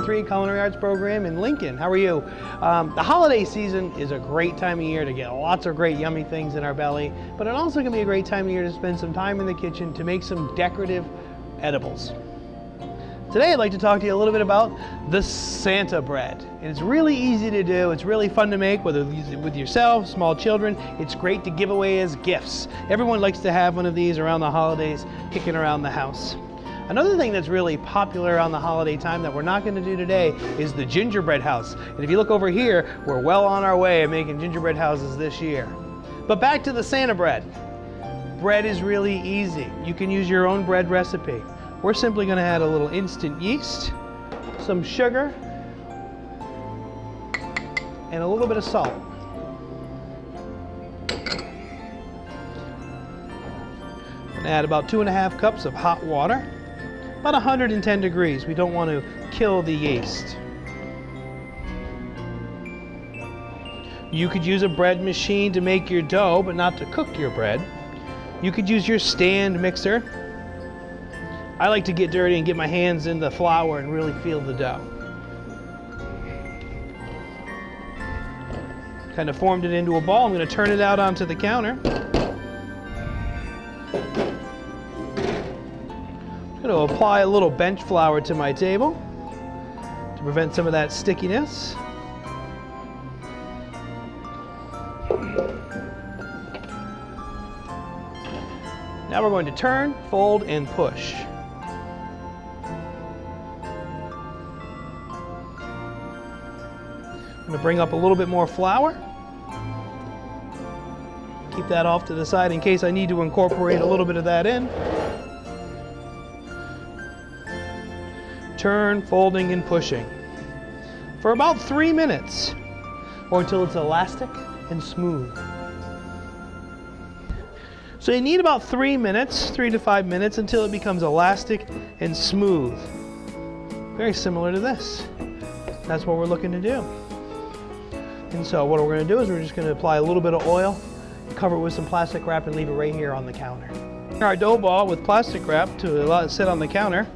3 Culinary Arts program in Lincoln. How are you? The holiday season is a great time of year to get lots of great yummy things in our belly, but it also can be a great time of year to spend some time in the kitchen to make some decorative edibles. Today I'd like to talk to you a little bit about the Santa bread. It's really easy to do, it's really fun to make, whether with yourself, small children. It's great to give away as gifts. Everyone likes to have one of these around the holidays, kicking around the house. Another thing that's really popular around the holiday time that we're not going to do today is the gingerbread house. And if you look over here, we're well on our way of making gingerbread houses this year. But back to the Santa bread. Bread is really easy. You can use your own bread recipe. We're simply going to add a little instant yeast, some sugar, and a little bit of salt. And add about 2½ cups of hot water, about 110 degrees. We don't want to kill the yeast. You could use a bread machine to make your dough, but not to cook your bread. You could use your stand mixer. I like to get dirty and get my hands in the flour and really feel the dough. Kind of formed it into a ball. I'm going to turn it out onto the counter. I'm going to apply a little bench flour to my table to prevent some of that stickiness. Now we're going to turn, fold, and push. I'm going to bring up a little bit more flour. Keep that off to the side in case I need to incorporate a little bit of that in. Turn, folding, and pushing for about 3 minutes, or until it's elastic and smooth. So you need about 3 minutes, 3 to 5 minutes, until it becomes elastic and smooth. Very similar to this. That's what we're looking to do. And so what we're going to do is we're just going to apply a little bit of oil, cover it with some plastic wrap, and leave it right here on the counter. Our dough ball with plastic wrap to allow it to sit on the counter.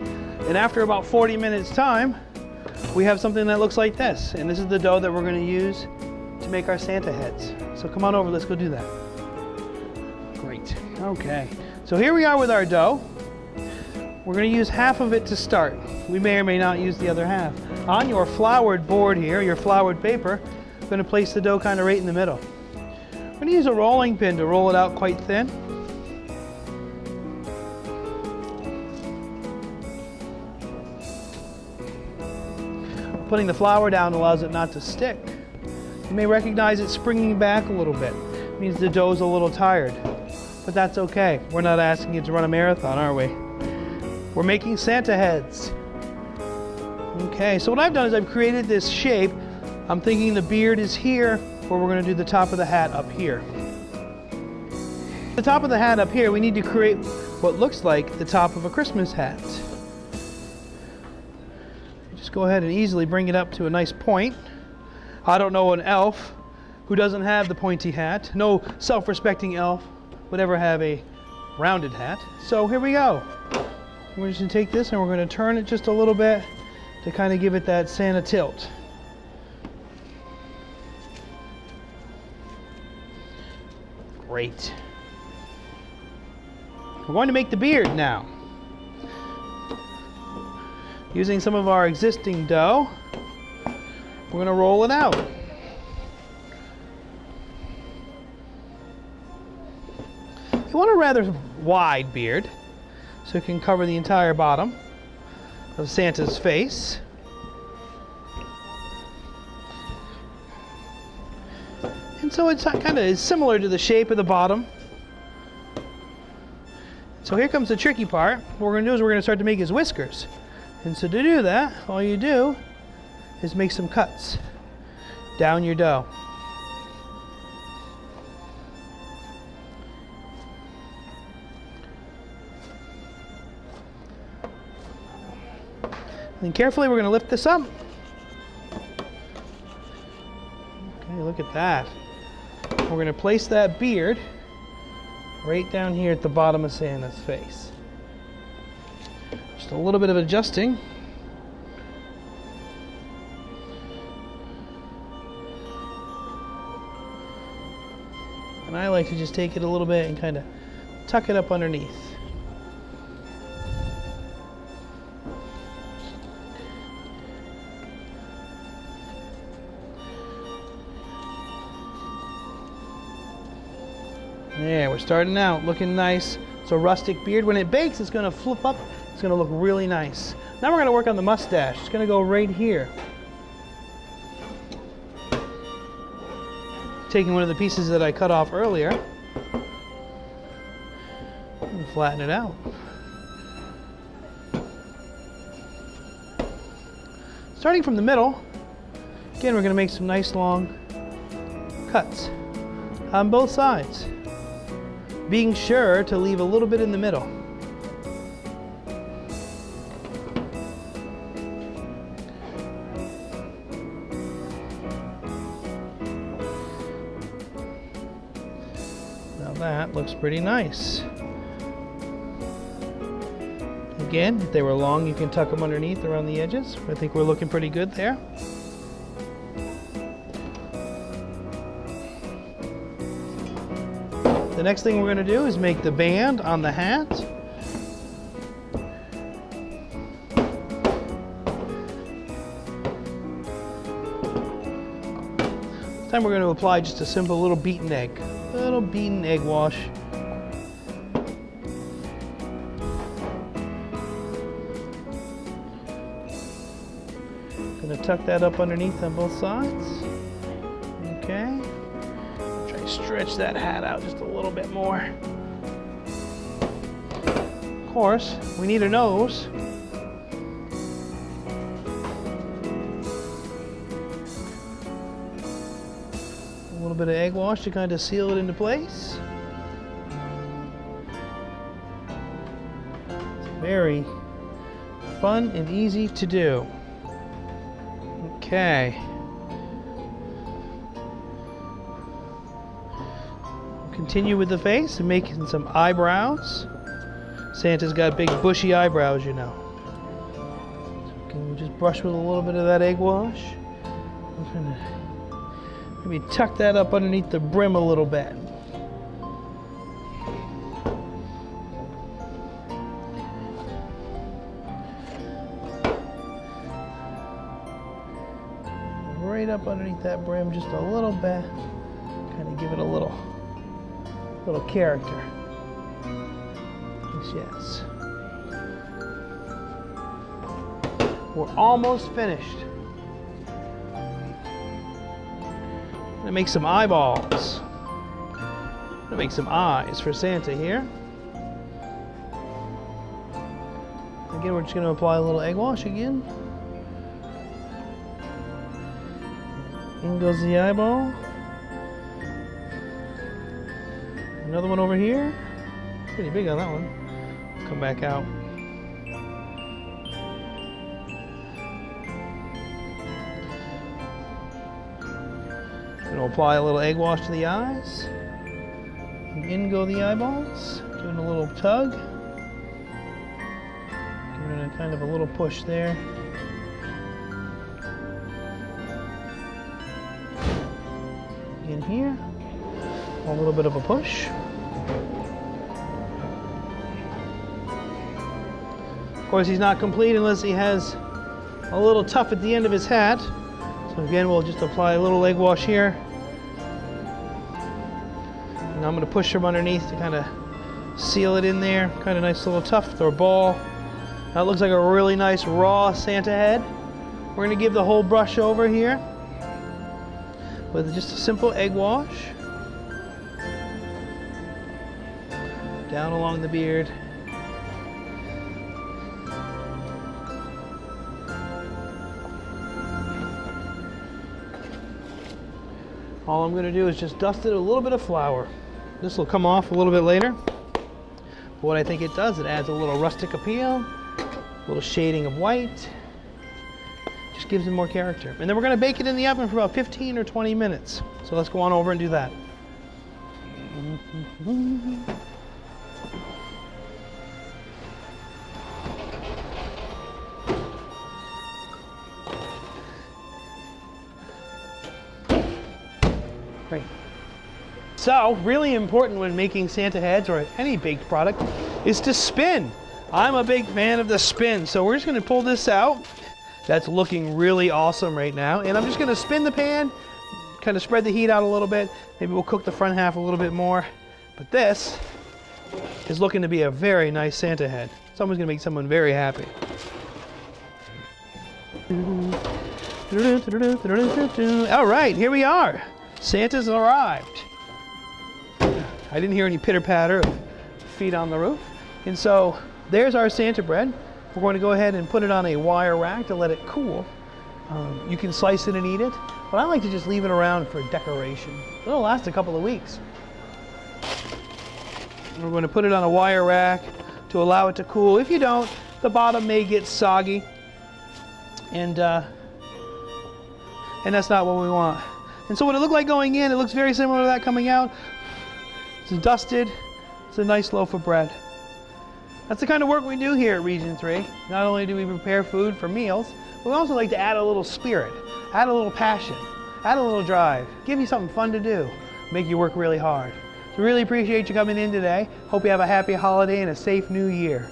And after about 40 minutes time, we have something that looks like this. And this is the dough that we're going to use to make our Santa heads. So come on over, let's go do that. Great. Okay. So here we are with our dough. We're going to use half of it to start. We may or may not use the other half. On your floured board here, your floured paper, I'm going to place the dough kind of right in the middle. I'm going to use a rolling pin to roll it out quite thin. Putting the flour down allows it not to stick. You may recognize it springing back a little bit. It means the dough's a little tired, but that's okay. We're not asking you to run a marathon, are we? We're making Santa heads. Okay, so what I've done is I've created this shape. I'm thinking the beard is here, where we're going to do the top of the hat up here. The top of the hat up here, we need to create what looks like the top of a Christmas hat. Just go ahead and easily bring it up to a nice point. I don't know an elf who doesn't have the pointy hat. No self-respecting elf would ever have a rounded hat. So here we go. We're just going to take this and we're going to turn it just a little bit to kind of give it that Santa tilt. Great. We're going to make the beard now. Using some of our existing dough, we're going to roll it out. You want a rather wide beard, so it can cover the entire bottom of Santa's face. And so it's kind of similar to the shape of the bottom. So here comes the tricky part. What we're going to do is we're going to start to make his whiskers. And so to do that, all you do is make some cuts down your dough. And carefully we're going to lift this up. Okay, look at that. We're going to place that beard right down here at the bottom of Santa's face. Just a little bit of adjusting. like to just take it a little bit and kind of tuck it up underneath. Yeah, we're starting out looking nice. So rustic beard. When it bakes, it's going to flip up. It's going to look really nice. Now we're going to work on the mustache. It's going to go right here. Taking one of the pieces that I cut off earlier and flatten it out. Starting from the middle, again, we're going to make some nice long cuts on both sides, being sure to leave a little bit in the middle. Now that looks pretty nice. Again, if they were long, you can tuck them underneath around the edges. I think we're looking pretty good there. The next thing we're going to do is make the band on the hat. This time we're going to apply just a simple little beaten egg. Little beaten egg wash. Going to tuck that up underneath on both sides. Okay. Stretch that hat out just a little bit more. Of course, we need a nose. A little bit of egg wash to kind of seal it into place. It's very fun and easy to do. Okay. Continue with the face and making some eyebrows. Santa's got big bushy eyebrows, you know. So can we just brush with a little bit of that egg wash? I'm gonna maybe tuck that up underneath the brim a little bit. Right up underneath that brim just a little bit. Kind of give it a little character. Yes. We're almost finished. I'm gonna make some eyeballs. I'm gonna make some eyes for Santa here. Again, we're just gonna apply a little egg wash again. In goes the eyeball. Another one over here. Pretty big on that one. Come back out. Gonna apply a little egg wash to the eyes. And in go the eyeballs. Giving a little tug. Giving it a kind of a little push there. In here. A little bit of a push. Of course, he's not complete unless he has a little tuft at the end of his hat. So again, we'll just apply a little egg wash here. And I'm going to push him underneath to kind of seal it in there. Kind of nice little tuft or ball. That looks like a really nice raw Santa head. We're going to give the whole brush over here with just a simple egg wash. Down along the beard. All I'm going to do is just dust it a little bit of flour. This will come off a little bit later. But what I think it does, it adds a little rustic appeal, a little shading of white. Just gives it more character. And then we're going to bake it in the oven for about 15 or 20 minutes. So let's go on over and do that. Great. So, really important when making Santa heads or any baked product is to spin. I'm a big fan of the spin, so we're just gonna pull this out. That's looking really awesome right now. And I'm just gonna spin the pan, kind of spread the heat out a little bit. Maybe we'll cook the front half a little bit more. But this is looking to be a very nice Santa head. Someone's gonna make someone very happy. All right, here we are. Santa's arrived. I didn't hear any pitter-patter of feet on the roof. And so there's our Santa bread. We're going to go ahead and put it on a wire rack to let it cool. You can slice it and eat it, but I like to just leave it around for decoration. It'll last a couple of weeks. We're going to put it on a wire rack to allow it to cool. If you don't, the bottom may get soggy, and that's not what we want. And so what it looked like going in, it looks very similar to that coming out. It's dusted. It's a nice loaf of bread. That's the kind of work we do here at Region 3. Not only do we prepare food for meals, we also like to add a little spirit, add a little passion, add a little drive, give you something fun to do, make you work really hard. So really appreciate you coming in today. Hope you have a happy holiday and a safe new year.